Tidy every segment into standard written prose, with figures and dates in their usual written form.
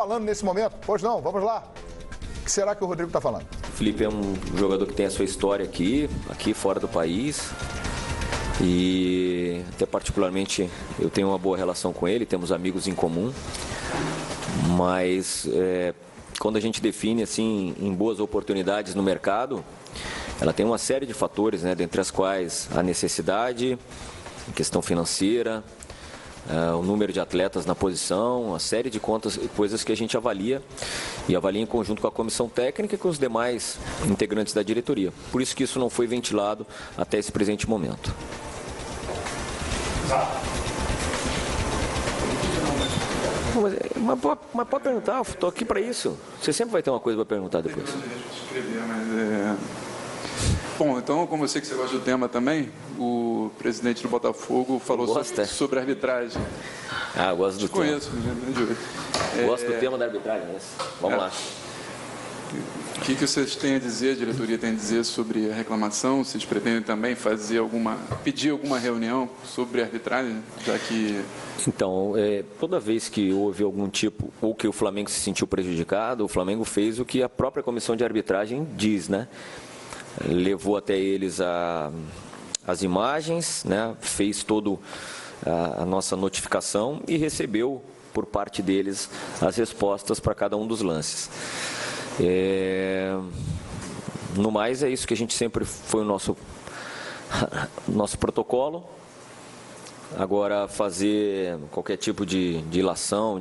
falando nesse momento? Pois não, vamos lá. O que será que o Rodrigo está falando? O Felipe é um jogador que tem a sua história aqui fora do país. E até particularmente eu tenho uma boa relação com ele, temos amigos em comum. Mas quando a gente define assim em boas oportunidades no mercado, ela tem uma série de fatores, né, dentre as quais a necessidade, a questão financeira, o número de atletas na posição, uma série de coisas que a gente avalia e avalia em conjunto com a comissão técnica e com os demais integrantes da diretoria. Por isso que isso não foi ventilado até esse presente momento. Mas pode perguntar, eu estou aqui para isso. Você sempre vai ter uma coisa para perguntar depois. Bom, então, como eu sei que você gosta do tema também, o presidente do Botafogo falou sobre arbitragem. Ah, eu gosto do tema. Conheço, gosto do tema da arbitragem, mas vamos lá. O que vocês têm a dizer, a diretoria tem a dizer sobre a reclamação? Vocês pretendem também pedir alguma reunião sobre a arbitragem, já que... Então, toda vez que houve algum tipo, ou que o Flamengo se sentiu prejudicado, o Flamengo fez o que a própria comissão de arbitragem diz, né? Levou até eles as imagens, né? Fez toda a nossa notificação e recebeu por parte deles as respostas para cada um dos lances. No mais, é isso que a gente sempre foi o nosso protocolo. Agora, fazer qualquer tipo de ilação,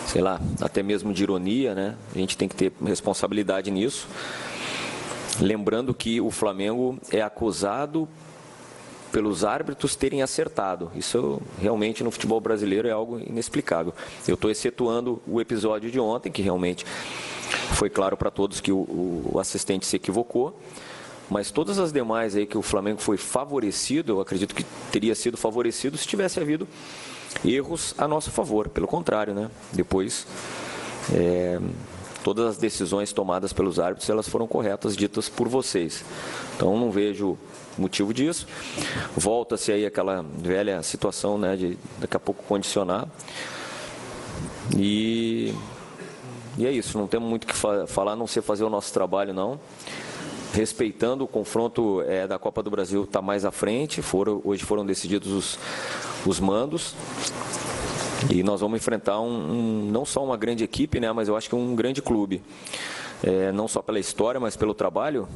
sei lá, até mesmo de ironia, né? A gente tem que ter responsabilidade nisso. Lembrando que o Flamengo é acusado pelos árbitros terem acertado. Isso realmente no futebol brasileiro é algo inexplicável. Eu estou excetuando o episódio de ontem, que realmente foi claro para todos que o assistente se equivocou. Mas todas as demais aí que o Flamengo foi favorecido, eu acredito que teria sido favorecido se tivesse havido erros a nosso favor. Pelo contrário, né? Depois, todas as decisões tomadas pelos árbitros, elas foram corretas, ditas por vocês. Então, não vejo motivo disso. Volta-se aí aquela velha situação, né, de daqui a pouco condicionar. E é isso, não temos muito o que falar, a não ser fazer o nosso trabalho, não. Respeitando o confronto da Copa do Brasil, está mais à frente. Hoje foram decididos os mandos. E nós vamos enfrentar não só uma grande equipe, né, mas eu acho que um grande clube. Não só pela história, mas pelo trabalho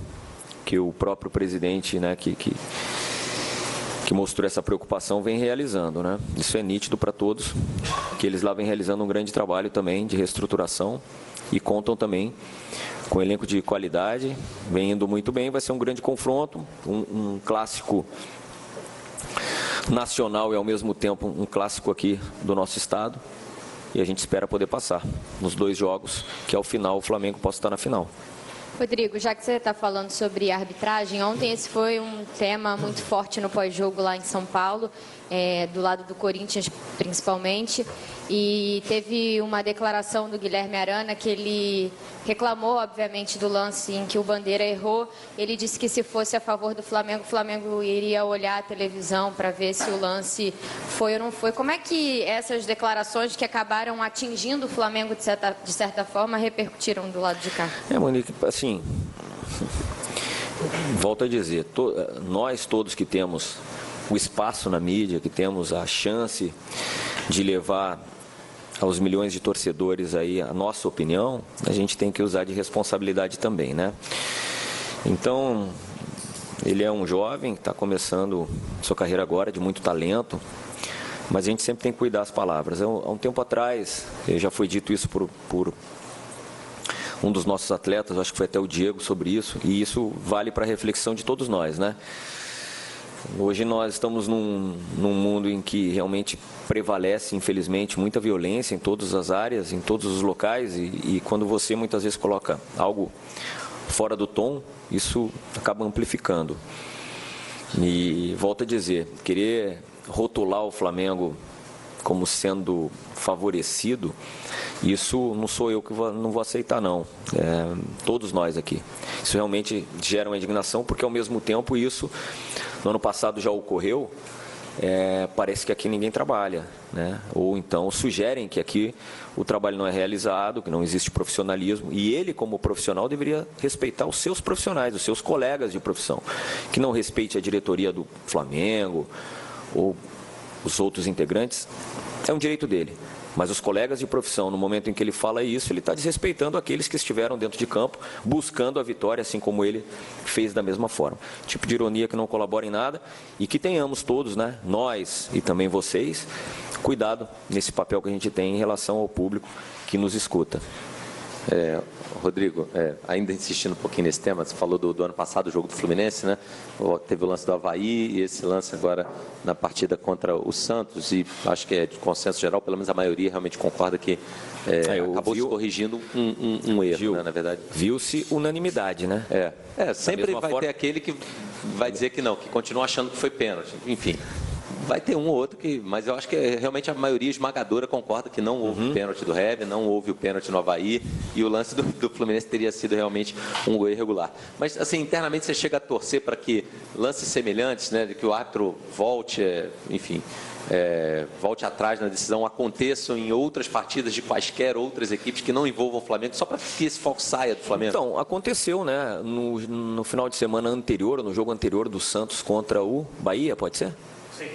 que o próprio presidente, né, que mostrou essa preocupação, vem realizando, né? Isso é nítido para todos, que eles lá vêm realizando um grande trabalho também de reestruturação e contam também com um elenco de qualidade, vem indo muito bem, vai ser um grande confronto, um clássico nacional e ao mesmo tempo um clássico aqui do nosso estado, e a gente espera poder passar nos 2 jogos, que ao final o Flamengo possa estar na final. Rodrigo, já que você está falando sobre arbitragem, ontem esse foi um tema muito forte no pós-jogo lá em São Paulo, do lado do Corinthians principalmente, e teve uma declaração do Guilherme Arana que ele reclamou, obviamente, do lance em que o Bandeira errou. Ele disse que se fosse a favor do Flamengo, o Flamengo iria olhar a televisão para ver se o lance foi ou não foi. Como é que essas declarações que acabaram atingindo o Flamengo de certa forma repercutiram do lado de cá? Monique, assim, volto a dizer, nós todos que temos o espaço na mídia, que temos a chance de levar aos milhões de torcedores aí a nossa opinião, a gente tem que usar de responsabilidade também, né? Então, ele é um jovem, está começando sua carreira agora, de muito talento, mas a gente sempre tem que cuidar das palavras. Há um tempo atrás, já foi dito isso por um dos nossos atletas, acho que foi até o Diego, sobre isso, e isso vale para a reflexão de todos nós, né? Hoje nós estamos num mundo em que realmente prevalece, infelizmente, muita violência em todas as áreas, em todos os locais, e quando você muitas vezes coloca algo fora do tom, isso acaba amplificando. E volto a dizer, querer rotular o Flamengo como sendo favorecido, isso não sou eu que não vou aceitar, não. Todos nós aqui. Isso realmente gera uma indignação, porque ao mesmo tempo isso, no ano passado já ocorreu, parece que aqui ninguém trabalha, né? Ou então sugerem que aqui o trabalho não é realizado, que não existe profissionalismo, e ele, como profissional, deveria respeitar os seus profissionais, os seus colegas de profissão, que não respeite a diretoria do Flamengo ou os outros integrantes, é um direito dele. Mas os colegas de profissão, no momento em que ele fala isso, ele está desrespeitando aqueles que estiveram dentro de campo, buscando a vitória, assim como ele fez da mesma forma. Tipo de ironia que não colabora em nada e que tenhamos todos, né, nós e também vocês, cuidado nesse papel que a gente tem em relação ao público que nos escuta. Rodrigo, ainda insistindo um pouquinho nesse tema, você falou do ano passado, o jogo do Fluminense, né? Teve o lance do Avaí e esse lance agora na partida contra o Santos, e acho que é de consenso geral, pelo menos a maioria realmente concorda que acabou se corrigindo um erro, Gil, né, na verdade. Viu-se unanimidade, né? Sempre vai ter aquele que vai dizer que não, que continua achando que foi pênalti, enfim. Vai ter um ou outro que, mas eu acho que realmente a maioria esmagadora concorda que não houve o pênalti do Hever, não houve o pênalti no Avaí, e o lance do Fluminense teria sido realmente um gol irregular. Mas, assim, internamente você chega a torcer para que lances semelhantes, né, de que o árbitro volte, volte atrás na decisão, aconteçam em outras partidas de quaisquer outras equipes que não envolvam o Flamengo, só para que esse foco saia do Flamengo? Então, aconteceu, né, no final de semana anterior, no jogo anterior do Santos contra o Bahia, pode ser? Sim.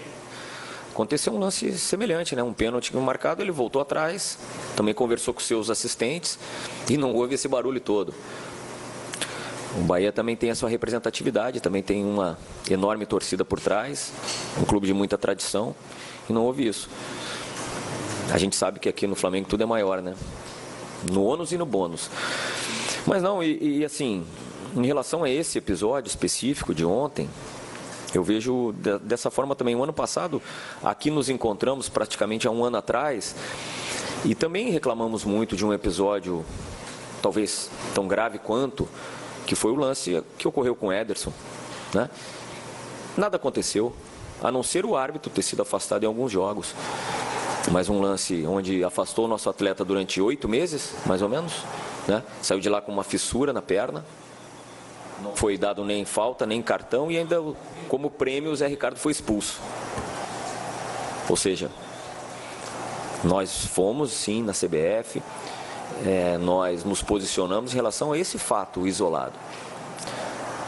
Aconteceu um lance semelhante, né? Um pênalti marcado, ele voltou atrás, também conversou com seus assistentes e não houve esse barulho todo. O Bahia também tem a sua representatividade, também tem uma enorme torcida por trás, um clube de muita tradição, e não houve isso. A gente sabe que aqui no Flamengo tudo é maior, né? No ônus e no bônus. Mas não, assim, em relação a esse episódio específico de ontem, eu vejo dessa forma também. O ano passado, aqui nos encontramos praticamente há um ano atrás e também reclamamos muito de um episódio, talvez tão grave quanto, que foi o lance que ocorreu com o Ederson, né? Nada aconteceu, a não ser o árbitro ter sido afastado em alguns jogos. Mas um lance onde afastou o nosso atleta durante 8 meses, mais ou menos, né? Saiu de lá com uma fissura na perna. Não foi dado nem falta, nem cartão, e ainda como prêmio o Zé Ricardo foi expulso. Ou seja, nós fomos sim na CBF, nós nos posicionamos em relação a esse fato isolado.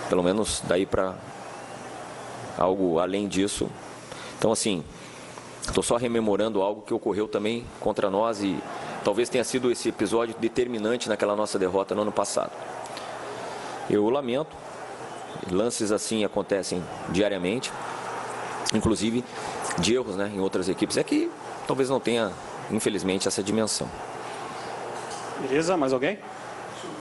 Pelo menos daí para algo além disso. Então, assim, estou só rememorando algo que ocorreu também contra nós e talvez tenha sido esse episódio determinante naquela nossa derrota no ano passado. Eu lamento, lances assim acontecem diariamente, inclusive de erros, né, em outras equipes. É que talvez não tenha, infelizmente, essa dimensão. Beleza, mais alguém?